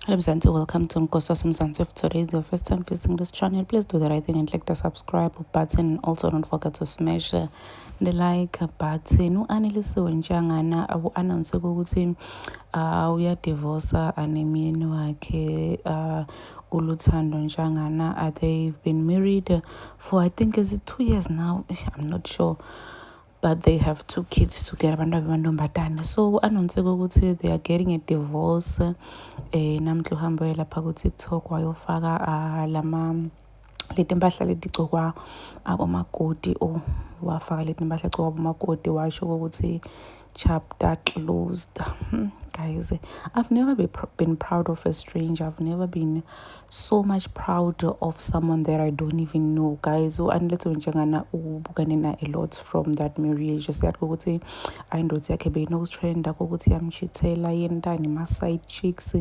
Hello Mzansi, welcome to Nkosi Mzansi. If today is your first time visiting this channel, please do the right thing and click the subscribe button. And also don't forget to smash the like button. U-Annelisiwe Ntshangana announce ukuthi uyadivorce anemyeni wakhe uLuthando Ntshangana. They've been married for I think is it 2 years now. I'm not sure. But they have 2 kids together, so announce ukuthi they are getting a divorce. Namhla uhambe lapha ku-TikTok wayofaka leti mpahla letigcokwa abomakoti wafaka leti mpahla egcokwa abomakoti washo ukuthi chapter closed. Guys, I've never been proud of a stranger. I've never been so much proud of someone that I don't even know. Guys, U-Annelisiwe Ntshangana ubukane na a lot from that marriage. Siyat ukuthi ayindoda yakhe beyinokutrenda ukuthi yamchithela yentani ma-side chicks.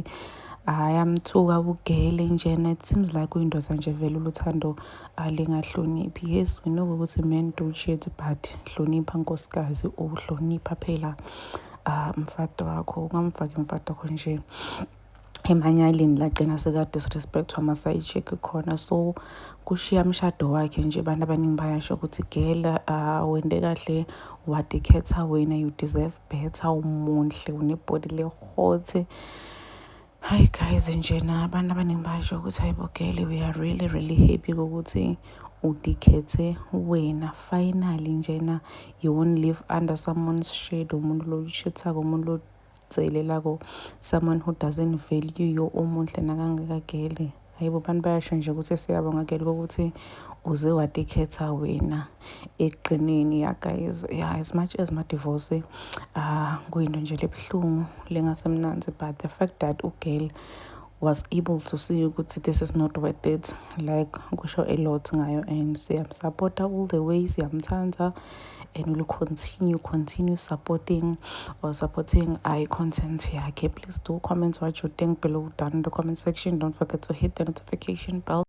Ayamthuka ubugele njena. It seems like uyindoda nje vele uLuthando lingahloniphi. Yes, we know ukuthi men do cheat, but hlonipha nkosikazi uhlonipha phela mfati wakho. Ungamfaki mfati wakho nje emanyaleni lagcina seka-disrespect ama-side chick khona. So kushiya mshado wakhe nje abantu abaningi bayasho ukuthi girl wende kahle wadikhetha wena, you deserve better, umuhle, unebody le-hot. Hi guys, njena abantu abaningi basho ukuthi hayibo girl, we are really happy ukuthi udikhethe wena. Finally njena you won't live under someone's shade, umuntu lo ushithako, umuntu lo tselelako, someone who doesn't value you umuhle nakangaka girl. Hayibo abantu bayasho nje ukuthi siyabonga girl ukuthi uze wadikhetha wena eqineni. Ya guys, yeah, as much as ma-divorce kuyinto nje lebuhlungu lengasemnanzi, but the fact that girl was able to see ukuthi this is not worth it, like kusho a lot ngayo, and siyamsupporta all the way, siyamthanda, and we'll continue supporting content yakhe. Please do comment what you think below down in the comment section. Don't forget to hit the notification bell.